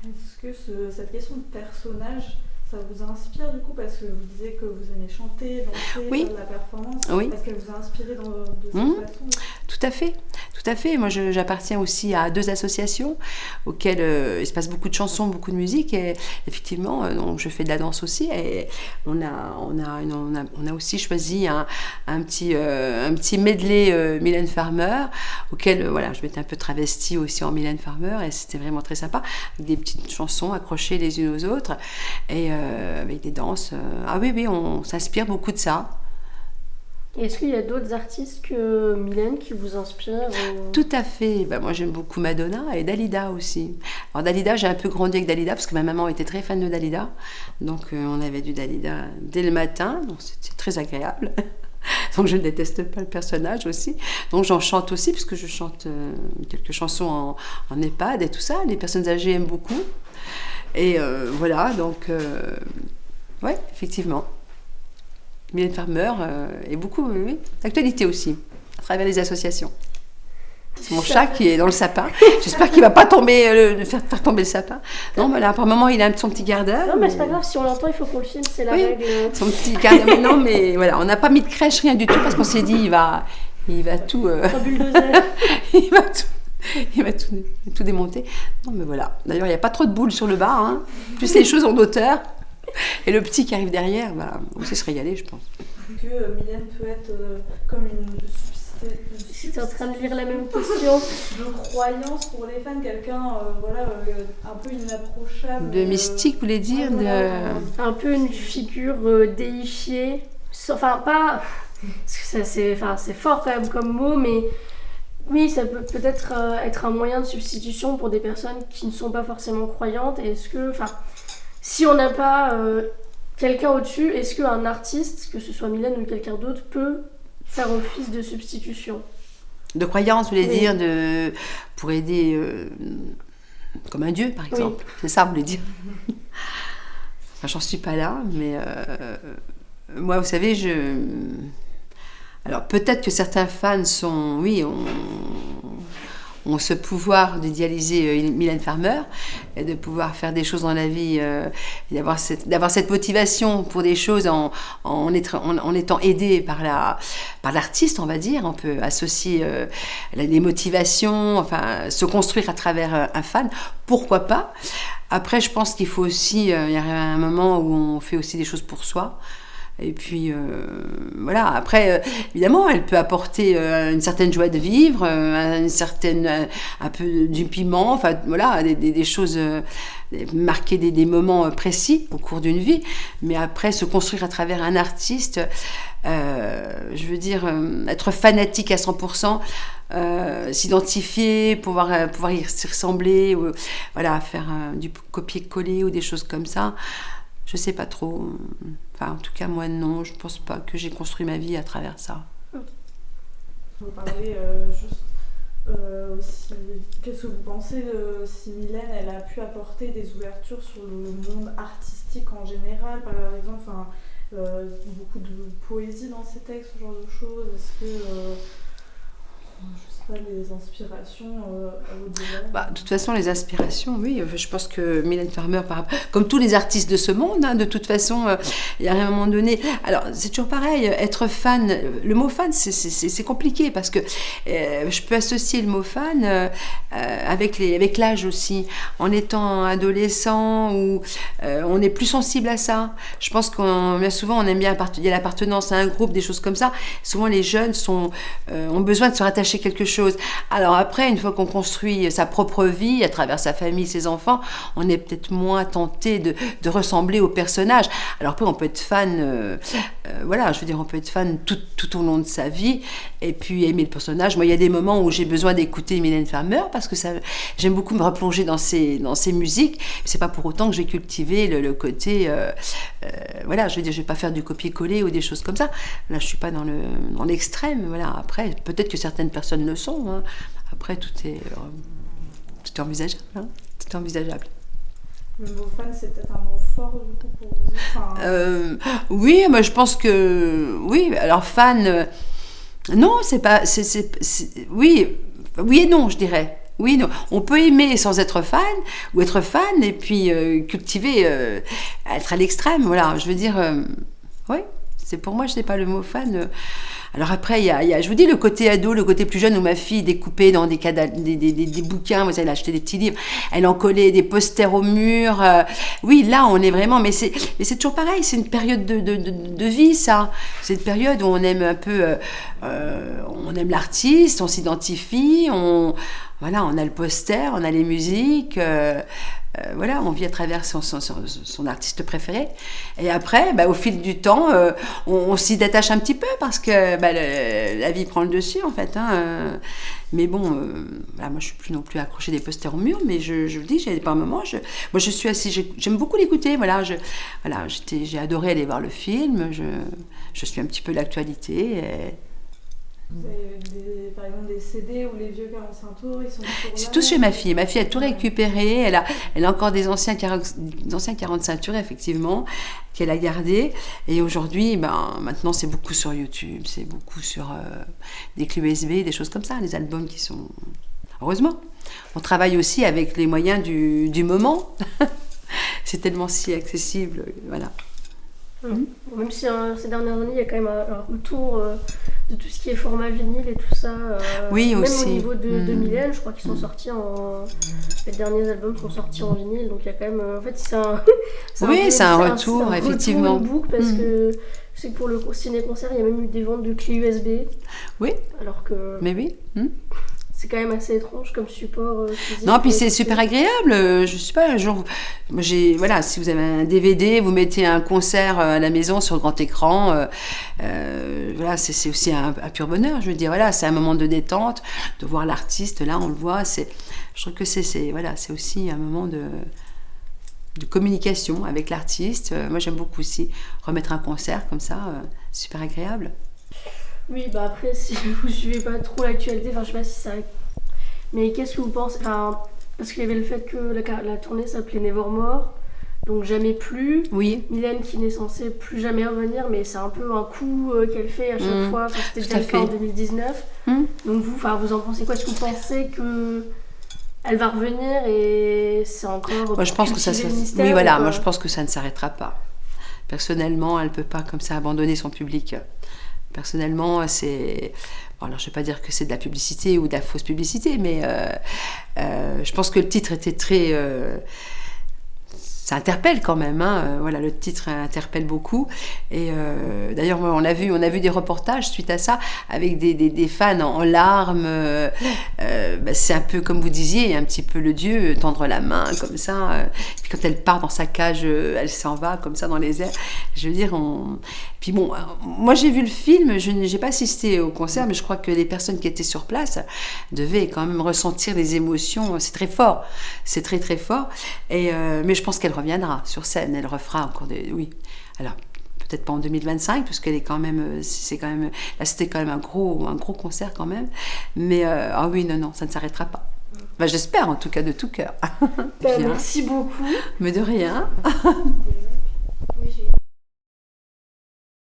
Est-ce que cette question de personnage, ça vous inspire du coup, parce que vous disiez que vous aimez chanter, danser, Oui, faire de la performance. oui. Est-ce qu'elle vous a inspiré de Mmh. cette façon? Tout à fait, tout à fait. Moi, j'appartiens aussi à 2 associations auxquelles il se passe beaucoup de chansons, beaucoup de musique. Et effectivement, donc, je fais de la danse aussi. Et on a aussi choisi un petit medley Mylène Farmer, auquel voilà, je m'étais un peu travestie aussi en Mylène Farmer. Et c'était vraiment très sympa, avec des petites chansons accrochées les unes aux autres. Et avec des danses. Ah oui, oui, on s'inspire beaucoup de ça. Et est-ce qu'il y a d'autres artistes que Mylène qui vous inspirent Tout à fait. Ben, moi, j'aime beaucoup Madonna et Dalida aussi. Alors, Dalida, j'ai un peu grandi avec Dalida parce que ma maman était très fan de Dalida. Donc, on avait du Dalida dès le matin. Donc, c'était très agréable. Donc, je ne déteste pas le personnage aussi. Donc, j'en chante aussi parce que je chante quelques chansons en EHPAD et tout ça. Les personnes âgées aiment beaucoup. Et voilà, donc, ouais, effectivement. Mylène Farmer est beaucoup, oui, oui, d'actualité aussi, à travers les associations. C'est mon chat qui est dans le sapin. J'espère qu'il ne va pas tomber, faire tomber le sapin. Non, mais là, par moment, il a son petit gardeur. Non, mais c'est pas grave, si on l'entend, il faut qu'on le filme, c'est la Oui, règle. son petit gardeur. Mais non, mais voilà, on n'a pas mis de crèche, rien du tout, parce qu'on s'est dit, il va tout. Un bulldozer. il va tout. Il va tout démonter. Non, mais voilà. D'ailleurs, il n'y a pas trop de boules sur le bas. Hein. Plus les choses en hauteur. Et le petit qui arrive derrière, bah, on sait se régaler, je pense. Que Mylène peut être comme une J'étais en train de lire la même question. de croyance pour les fans, quelqu'un un peu inapprochable. De mystique, vous voulez dire Un peu une figure déifiée. Enfin, pas. C'est fort quand même comme mot, mais oui, ça peut peut-être être un moyen de substitution pour des personnes qui ne sont pas forcément croyantes. Et est-ce que. Enfin, si on n'a pas quelqu'un au-dessus, est-ce qu'un artiste, que ce soit Mylène ou quelqu'un d'autre, peut faire office de substitution? De croyance, vous voulez Oui. dire, pour aider comme un dieu, par exemple. Oui. C'est ça, vous voulez dire. Enfin, j'en suis pas là, mais moi, vous savez, alors peut-être que certains fans ont ce pouvoir d'idéaliser Mylène Farmer et de pouvoir faire des choses dans la vie, et d'avoir cette motivation pour des choses en étant aidé par l'artiste, on va dire. On peut associer les motivations, enfin se construire à travers un fan, pourquoi pas. Après, je pense qu'il faut aussi, il y a un moment où on fait aussi des choses pour soi. Et puis voilà, après évidemment elle peut apporter une certaine joie de vivre, un peu du piment, enfin voilà, des choses, marquer des moments précis au cours d'une vie, mais après se construire à travers un artiste, je veux dire être fanatique à 100%, s'identifier, pouvoir y ressembler, ou, voilà, faire du copier-coller ou des choses comme ça. Je sais pas trop. Enfin, en tout cas, moi, non, je pense pas que j'ai construit ma vie à travers ça. Vous parlez juste aussi, qu'est-ce que vous pensez si Mylène elle a pu apporter des ouvertures sur le monde artistique en général, par exemple, beaucoup de poésie dans ses textes, ce genre de choses. Est-ce que je sais pas, les inspirations au-delà. De toute façon, les inspirations, oui. Je pense que Mylène Farmer, comme tous les artistes de ce monde, hein, de toute façon, il y a un moment donné. Alors, c'est toujours pareil, être fan. Le mot fan, c'est compliqué parce que je peux associer le mot fan avec l'âge aussi. En étant adolescent, où on est plus sensible à ça. Je pense bien souvent, on aime bien il y a l'appartenance à un groupe, des choses comme ça. Souvent, les jeunes ont besoin de se rattacher quelque chose. Alors après, une fois qu'on construit sa propre vie à travers sa famille, ses enfants, on est peut-être moins tenté de ressembler au personnage. Alors après, on peut être fan, voilà, je veux dire, on peut être fan tout au long de sa vie et puis aimer le personnage. Moi, il y a des moments où j'ai besoin d'écouter Mylène Farmer parce que j'aime beaucoup me replonger dans ses musiques. C'est pas pour autant que j'ai cultivé le côté, voilà, je veux dire, je vais pas faire du copier-coller ou des choses comme ça. Là, je suis pas dans l'extrême. Voilà. Après, peut-être que certaines personnes le sont. Hein. Après, tout est envisageable. Hein. Tout est envisageable. Le mot fan, c'est peut-être un mot fort du coup pour vous. Oui, moi je pense que oui. Alors fan, non, c'est pas. Oui et non, je dirais. Oui, non. On peut aimer sans être fan, ou être fan, et puis cultiver, être à l'extrême, voilà. Je veux dire, oui, c'est pour moi, je n'ai pas le mot fan. Alors après, il y a, je vous dis, le côté ado, le côté plus jeune, où ma fille découpait dans des bouquins, vous savez, elle achetait des petits livres, elle en collait des posters au mur. Oui, là, on est vraiment... Mais c'est toujours pareil, c'est une période de vie, ça. C'est une période où on aime un peu... on aime l'artiste, on s'identifie, voilà, on a le poster, on a les musiques... voilà, on vit à travers son artiste préféré. Et après, au fil du temps, on s'y détache un petit peu parce que la vie prend le dessus, en fait. Hein. Mais bon, voilà, moi, je suis plus non plus accrochée des posters au mur, mais je vous dis, j'ai par moments, moi, je suis assise, j'aime beaucoup l'écouter. Voilà, j'ai adoré aller voir le film. Je suis un petit peu l'actualité. Vous avez par exemple des CD ou les vieux 45 tours, ils sont toujours là. C'est tout chez ma fille. Ma fille a tout récupéré. Elle a encore des anciens 45 tours, effectivement, qu'elle a gardés. Et aujourd'hui, maintenant, c'est beaucoup sur YouTube. C'est beaucoup sur des clés USB, des choses comme ça, les albums qui sont... Heureusement. On travaille aussi avec les moyens du moment. C'est tellement si accessible. Voilà. Même si ces dernières années, il y a quand même un retour de tout ce qui est format vinyle et tout ça. Oui, même aussi. Au niveau de Mylène, je crois qu'ils sont sortis les derniers albums sont sortis en vinyle, donc il y a quand même... en fait, c'est un retour, effectivement. Retour book parce que je sais que pour le ciné-concert, il y a même eu des ventes de clés USB. Oui. Alors que... Mais oui. C'est quand même assez étrange comme support physique. Non, puis c'est super agréable. Je sais pas, un jour, voilà, si vous avez un DVD, vous mettez un concert à la maison sur grand écran. Voilà, c'est aussi un pur bonheur. Je veux dire, voilà, c'est un moment de détente, de voir l'artiste. Là, on le voit. Je trouve que c'est aussi un moment de communication avec l'artiste. Moi, j'aime beaucoup aussi remettre un concert comme ça, super agréable. Oui, après, si vous suivez pas trop l'actualité, je sais pas si ça... Mais qu'est-ce que vous pensez... parce qu'il y avait le fait que la tournée s'appelait Nevermore, donc jamais plus. Oui. Mylène qui n'est censée plus jamais revenir, mais c'est un peu un coup qu'elle fait à chaque fois. C'était déjà le cas en 2019. Donc vous en pensez quoi? Est-ce que vous pensez que elle va revenir et c'est encore... Moi, je pense que ça... Oui, voilà, moi je pense que ça ne s'arrêtera pas. Personnellement, elle ne peut pas comme ça abandonner son public. Personnellement, c'est... Bon, alors, je ne vais pas dire que c'est de la publicité ou de la fausse publicité, mais je pense que le titre était très... ça interpelle quand même, hein. Voilà, le titre interpelle beaucoup. Et d'ailleurs, on a vu des reportages suite à ça, avec des fans en larmes. C'est un peu, comme vous disiez, un petit peu le dieu, tendre la main, comme ça. Puis quand elle part dans sa cage, elle s'en va, comme ça, dans les airs. Je veux dire, Puis bon, moi j'ai vu le film, je n'ai pas assisté au concert, mais je crois que les personnes qui étaient sur place devaient quand même ressentir les émotions. C'est très fort, c'est très très fort. Mais je pense qu'elle reviendra sur scène, elle refera encore des... Oui, alors peut-être pas en 2025, parce qu'elle est quand même... Là, c'était quand même un gros concert quand même. Mais ah oui, non, ça ne s'arrêtera pas. J'espère en tout cas de tout cœur. Merci beaucoup. Mais de rien.